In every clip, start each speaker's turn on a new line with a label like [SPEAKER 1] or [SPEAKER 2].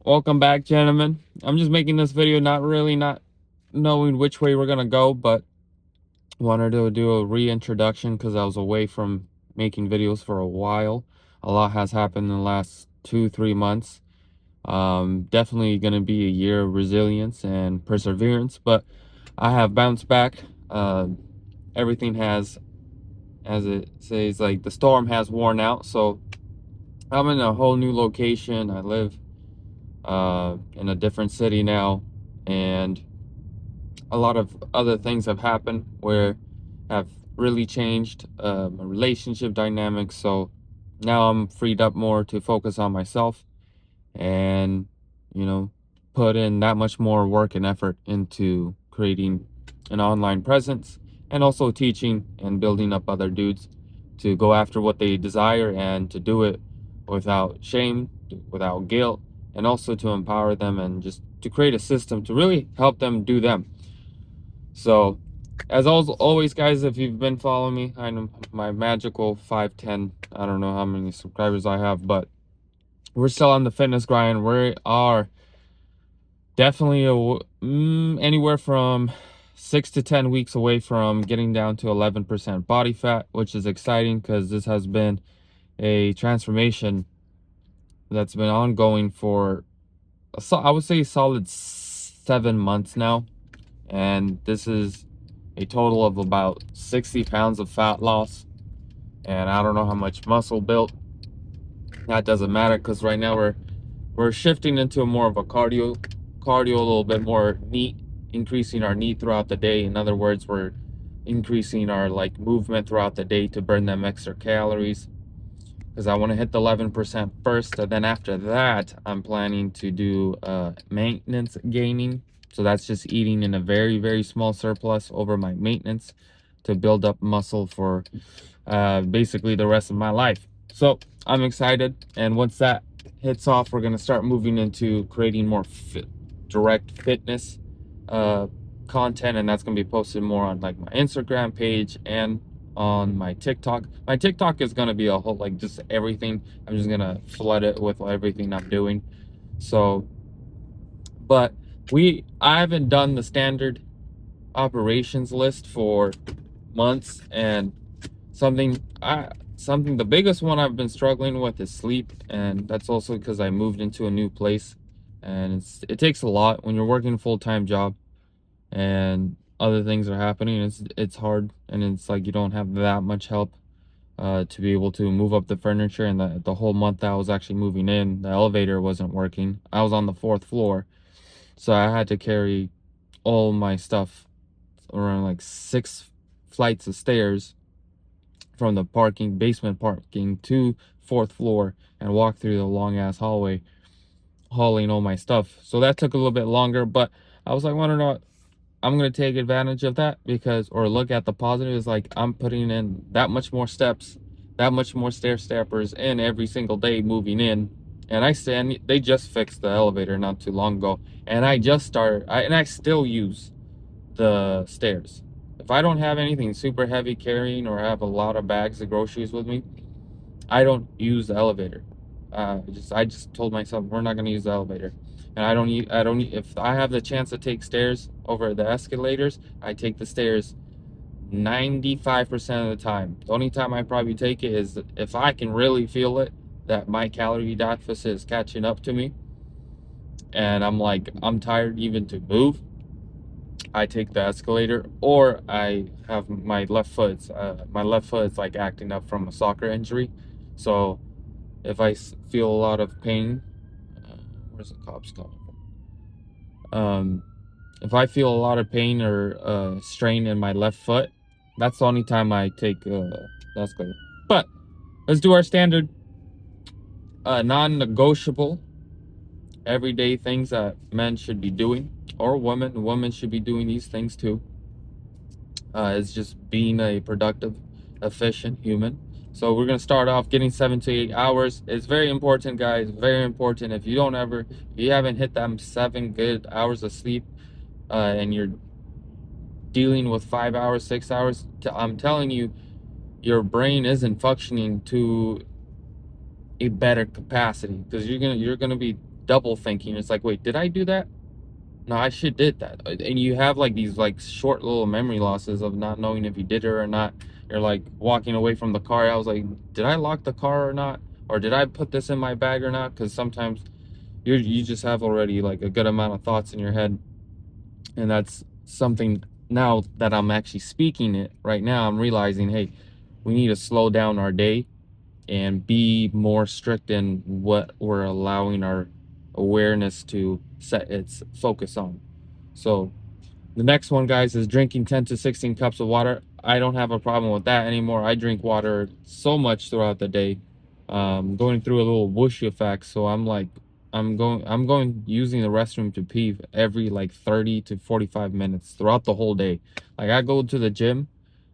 [SPEAKER 1] Welcome back, gentlemen. I'm just making this video not knowing which way we're gonna go, but wanted to do a reintroduction because I was away from making videos for a while. A lot has happened in the last 2-3 months. Definitely gonna be a year of resilience and perseverance, but I have bounced back. Everything has, as it says, like the storm has worn out. So I'm in a whole new location. I live in a different city now, and a lot of other things have happened where have really changed my relationship dynamics. So now I'm freed up more to focus on myself and, you know, put in that much more work and effort into creating an online presence and also teaching and building up other dudes to go after what they desire and to do it without shame, without guilt, and also to empower them and just to create a system to really help them do them. So, as always, guys, if you've been following me, I know my magical 510. I don't know how many subscribers I have, but we're still on the fitness grind. We are definitely anywhere from 6 to 10 weeks away from getting down to 11% body fat, which is exciting because this has been a transformation that's been ongoing for, I would say, solid 7 months now. And this is a total of about 60 pounds of fat loss. And I don't know how much muscle built. That doesn't matter because right now we're shifting into more of a cardio, a little bit more neat, increasing our neat throughout the day. In other words, we're increasing our like movement throughout the day to burn them extra calories, because I want to hit the 11% first, and then after that I'm planning to do maintenance gaining. So that's just eating in a very small surplus over my maintenance to build up muscle for basically the rest of my life. So I'm excited, and once that hits off, we're going to start moving into creating more direct fitness uh, content, and that's going to be posted more on like my Instagram page and on my TikTok. My TikTok is going to be a whole, like, just everything. I'm just going to flood it with everything I'm doing. So, but I haven't done the standard operations list for months, and the biggest one I've been struggling with is sleep, and that's also because I moved into a new place, and it takes a lot when you're working a full-time job and other things are happening. It's hard, and it's like you don't have that much help to be able to move up the furniture. And the whole month that I was actually moving in, the elevator wasn't working. I was on the 4th floor, so I had to carry all my stuff around like 6 flights of stairs from the basement parking to 4th floor and walk through the long ass hallway hauling all my stuff. So that took a little bit longer, but I was like, why not? I'm gonna take advantage of that, because, or look at the positives, like I'm putting in that much more steps, that much more steppers in every single day moving in. And they just fixed the elevator not too long ago, and I still use the stairs. If I don't have anything super heavy carrying or have a lot of bags of groceries with me, I don't use the elevator. I just told myself we're not gonna use the elevator, and I don't. If I have the chance to take stairs over the escalators, I take the stairs 95% of the time. The only time I probably take it is if I can really feel it, that my calorie deficit is catching up to me, and I'm tired even to move. I take the escalator, or I have my left foot is like acting up from a soccer injury. So if I feel a lot of pain, where's the cops coming from? If I feel a lot of pain or strain in my left foot, that's the only time I take the escalator. But let's do our standard non-negotiable everyday things that men should be doing, or women should be doing these things too. It's just being a productive, efficient human. So we're gonna start off getting 7 to 8 hours. It's very important, guys. Very important. If you haven't hit them 7 good hours of sleep, and you're dealing with 5 hours, 6 hours, I'm telling you, your brain isn't functioning to a better capacity, because you're gonna be double thinking. It's like, wait, did I do that? No, I should did that. And you have like these like short little memory losses of not knowing if you did it or not. You're like walking away from the car. I was like, did I lock the car or not? Or did I put this in my bag or not? Because sometimes you just have already like a good amount of thoughts in your head. And that's something now that I'm actually speaking it right now, I'm realizing, hey, we need to slow down our day and be more strict in what we're allowing our awareness to set its focus on. So the next one, guys, is drinking 10 to 16 cups of water. I don't have a problem with that anymore. I drink water so much throughout the day. Going through a little whoosh effect. So I'm like, I'm going using the restroom to pee every like 30 to 45 minutes throughout the whole day. Like I go to the gym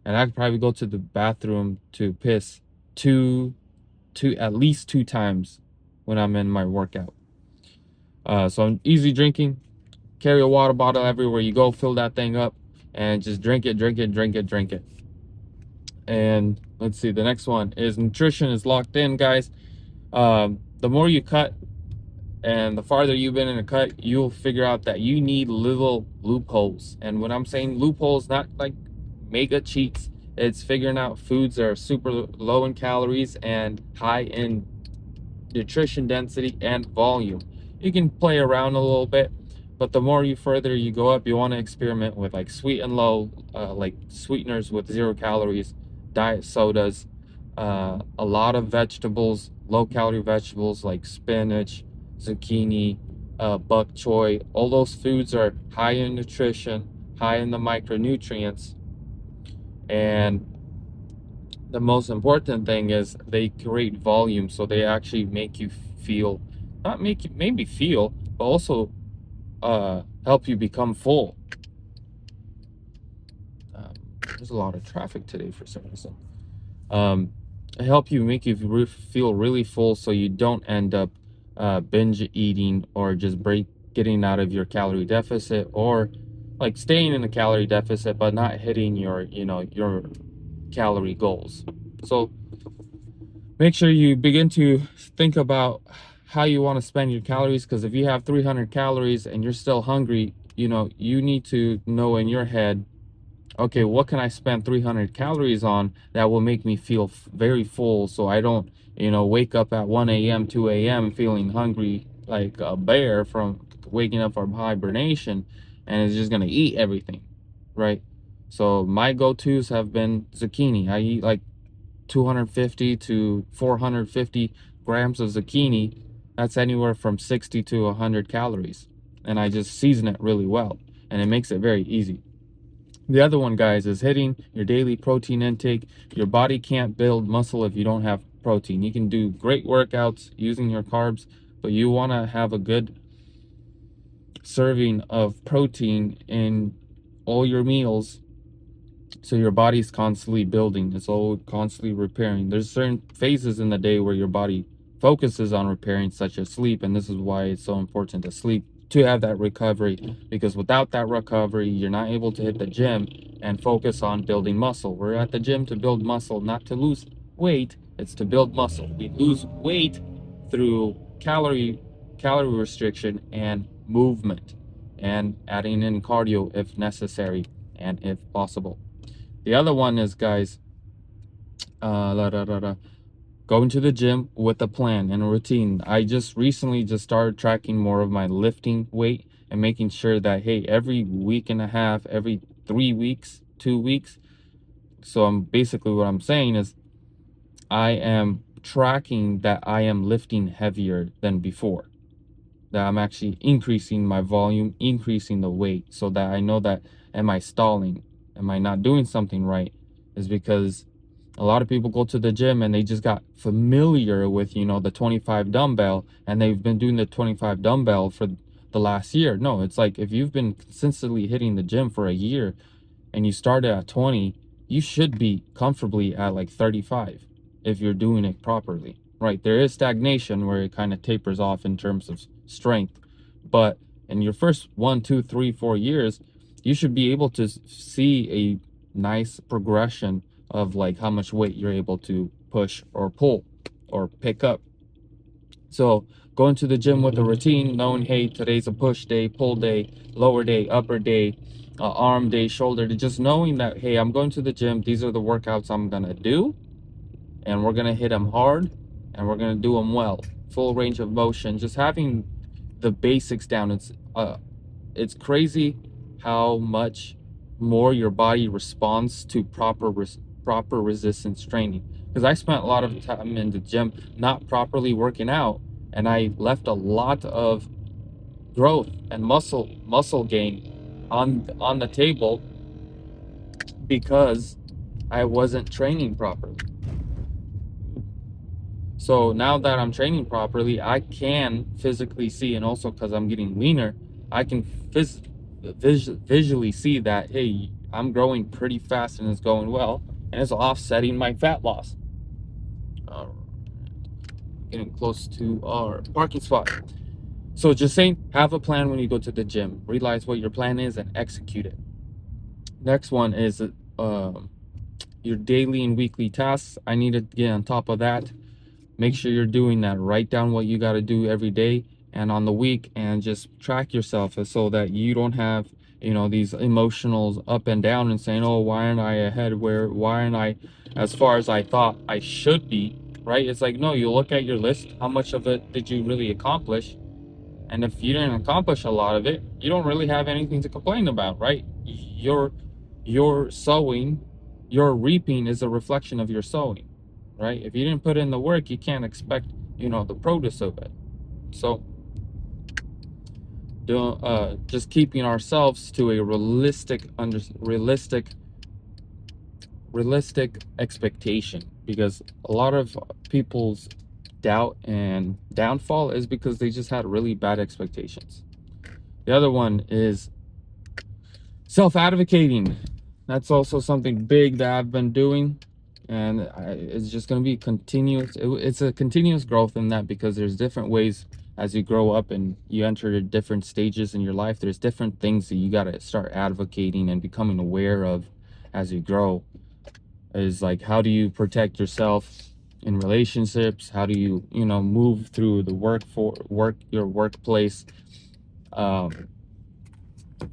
[SPEAKER 1] and I probably go to the bathroom to piss at least 2 times when I'm in my workout. So I'm easy drinking. Carry a water bottle everywhere you go, fill that thing up, and just drink it, drink it, drink it, drink it. And let's see, the next one is nutrition is locked in, guys. The more you cut and the farther you've been in a cut, you'll figure out that you need little loopholes. And when I'm saying loopholes, not like mega cheats, it's figuring out foods that are super low in calories and high in nutrition density and volume. You can play around a little bit, but the more you further you go up, you want to experiment with like sweet and low, like sweeteners with 0 calories, diet sodas, a lot of vegetables, low calorie vegetables like spinach, zucchini, bok choy. All those foods are high in nutrition, high in the micronutrients, and the most important thing is they create volume, so they actually make you feel, not make you maybe feel, but also help you become full. There's a lot of traffic today for some reason. Help you make you feel really full, so you don't end up binge eating or just getting out of your calorie deficit, or like staying in a calorie deficit but not hitting your your calorie goals. So make sure you begin to think about how you want to spend your calories, because if you have 300 calories and you're still hungry, you need to know in your head, okay, what can I spend 300 calories on that will make me feel very full, so I don't wake up at 1 a.m 2 a.m feeling hungry like a bear from waking up from hibernation, and is just going to eat everything, right? So my go-to's have been zucchini. I eat like 250 to 450 grams of zucchini. That's anywhere from 60 to 100 calories. And I just season it really well, and it makes it very easy. The other one, guys, is hitting your daily protein intake. Your body can't build muscle if you don't have protein. You can do great workouts using your carbs, but you want to have a good serving of protein in all your meals, so your body's constantly building. It's all constantly repairing. There's certain phases in the day where your body focuses on repairing, such as sleep, and this is why it's so important to sleep, to have that recovery, because without that recovery, you're not able to hit the gym and focus on building muscle. We're at the gym to build muscle, not to lose weight. It's to build muscle. We lose weight through calorie restriction and movement, and adding in cardio if necessary and if possible. The other one is, guys, going to the gym with a plan and a routine. I just recently started tracking more of my lifting weight and making sure that, hey, every week and a half, every 3 weeks, 2 weeks. So what I'm saying is I am tracking that I am lifting heavier than before, that I'm actually increasing my volume, increasing the weight, so that I know that, am I stalling? Am I not doing something right? Is because a lot of people go to the gym and they just got familiar with, the 25 dumbbell, and they've been doing the 25 dumbbell for the last year. No, it's like if you've been consistently hitting the gym for a year and you started at 20, you should be comfortably at like 35 if you're doing it properly, right? There is stagnation where it kind of tapers off in terms of strength, but in your first 1, 2, 3, 4 years, you should be able to see a nice progression of like how much weight you're able to push or pull or pick up. So going to the gym with a routine, knowing, hey, today's a push day, pull day, lower day, upper day, arm day, shoulder day. Just knowing that, hey, I'm going to the gym. These are the workouts I'm going to do. And we're going to hit them hard. And we're going to do them well. Full range of motion. Just having the basics down. It's crazy how much more your body responds to proper resistance training. Because I spent a lot of time in the gym not properly working out, and I left a lot of growth and muscle gain on the table because I wasn't training properly. So now that I'm training properly, I can physically see, and also because I'm getting leaner, I can visually see that, hey, I'm growing pretty fast and it's going well, and it's offsetting my fat loss. Getting close to our parking spot. So just saying, have a plan when you go to the gym. Realize what your plan is and execute it. Next one is your daily and weekly tasks. I need to get on top of that. Make sure you're doing that. Write down what you got to do every day and on the week, and just track yourself so that you don't have, these emotionals up and down and saying, oh, why aren't I ahead? Why aren't I as far as I thought I should be, right? It's like, no, you look at your list. How much of it did you really accomplish? And if you didn't accomplish a lot of it, you don't really have anything to complain about, right? Your sowing, your reaping is a reflection of your sowing, right? If you didn't put in the work, you can't expect, the produce of it. So just keeping ourselves to a realistic expectation, because a lot of people's doubt and downfall is because they just had really bad expectations. The other one is self-advocating. That's also something big that I've been doing, and it's just going to be continuous. It's a continuous growth in that, because there's different ways as you grow up and you enter different stages in your life. There's different things that you got to start advocating and becoming aware of as you grow. Is like, how do you protect yourself in relationships? How do you move through the your workplace,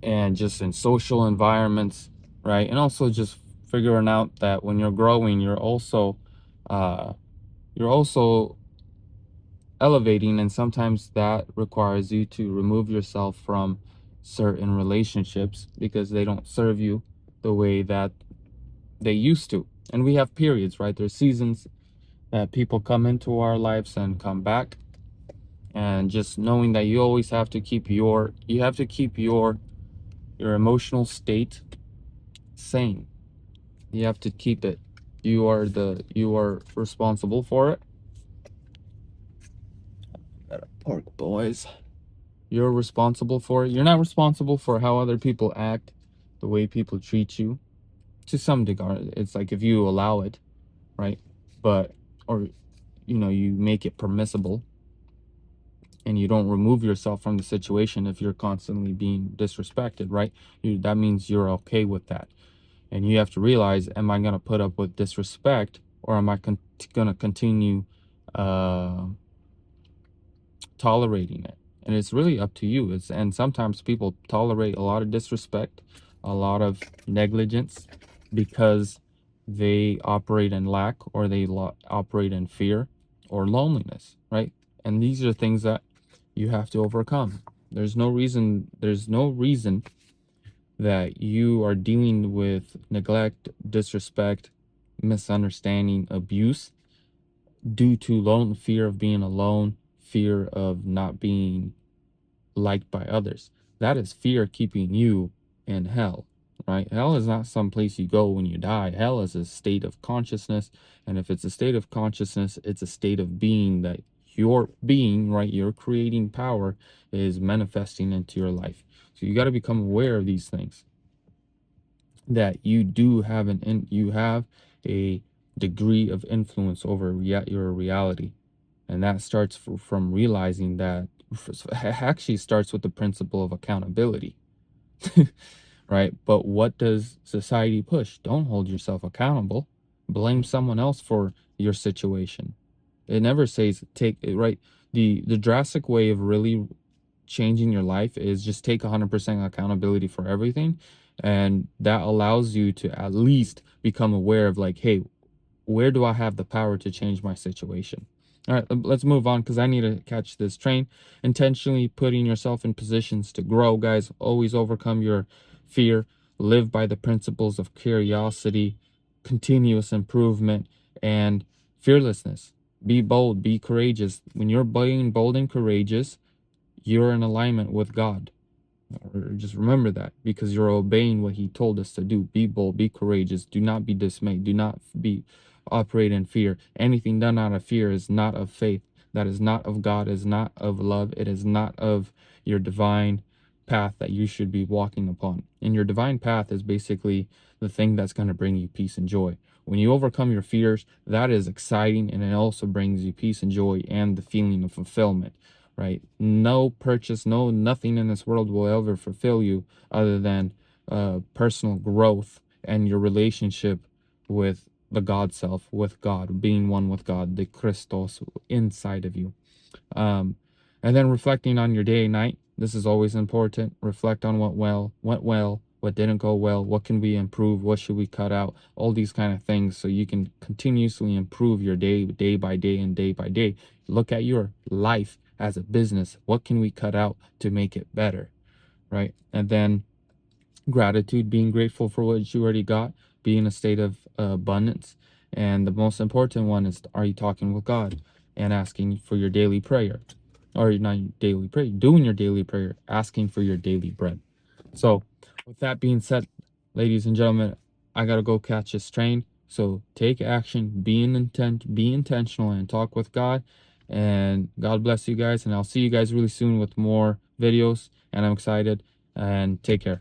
[SPEAKER 1] and just in social environments, right? And also just figuring out that when you're growing, you're also elevating, and sometimes that requires you to remove yourself from certain relationships because they don't serve you the way that they used to. And we have periods, right? There's seasons that people come into our lives and come back, and just knowing that you always have to keep your emotional state sane. You have to keep it. You are responsible for it. Gotta park, boys. You're responsible for it. You're not responsible for how other people act, the way people treat you. To some degree, it's like if you allow it, right? But, or, you make it permissible, and you don't remove yourself from the situation if you're constantly being disrespected, right? That means you're okay with that. And you have to realize, am I going to put up with disrespect, or am I going to continue tolerating it? And it's really up to you. And sometimes people tolerate a lot of disrespect, a lot of negligence, because they operate in lack, or they operate in fear or loneliness, right? And these are things that you have to overcome. There's no reason that you are dealing with neglect, disrespect, misunderstanding, abuse due to fear of being alone, fear of not being liked by others. That is fear keeping you in hell, right? Hell is not some place you go when you die. Hell is a state of consciousness. And if it's a state of consciousness, it's a state of being that your being, right, your creating power is manifesting into your life. So you got to become aware of these things, that you do have you have a degree of influence over your reality. And that starts from realizing that actually starts with the principle of accountability. Right? But what does society push? Don't hold yourself accountable. Blame someone else for your situation. It never says take it, right? The drastic way of really changing your life is just take 100% accountability for everything, and that allows you to at least become aware of like, hey, where do I have the power to change my situation? All right, let's move on because I need to catch this train. Intentionally putting yourself in positions to grow, guys. Always overcome your fear. Live by the principles of curiosity, continuous improvement, and fearlessness. Be bold, be courageous. When you're being bold and courageous, you're in alignment with God. Or just remember that, because you're obeying what he told us to do. Be bold, be courageous, do not be dismayed, do not be operate in fear. Anything done out of fear is not of faith. That is not of God, is not of love. It is not of your divine path that you should be walking upon. And your divine path is basically the thing that's going to bring you peace and joy. When you overcome your fears, that is exciting, and it also brings you peace and joy and the feeling of fulfillment, right? No purchase, no nothing in this world will ever fulfill you other than personal growth and your relationship with the God self, with God, being one with God, the Christos inside of you. And then reflecting on your day and night. This is always important. Reflect on what went well, what didn't go well, what can we improve, what should we cut out, all these kind of things, so you can continuously improve your day by day and day by day. Look at your life as a business. What can we cut out to make it better, right? And then gratitude, being grateful for what you already got, be in a state of abundance. And the most important one is, are you talking with God and asking for your daily prayer? Or not daily prayer, doing your daily prayer, asking for your daily bread. So with that being said, ladies and gentlemen, I gotta go catch this train. So take action, be intentional, and talk with God. And God bless you guys, and I'll see you guys really soon with more videos. And I'm excited, and take care.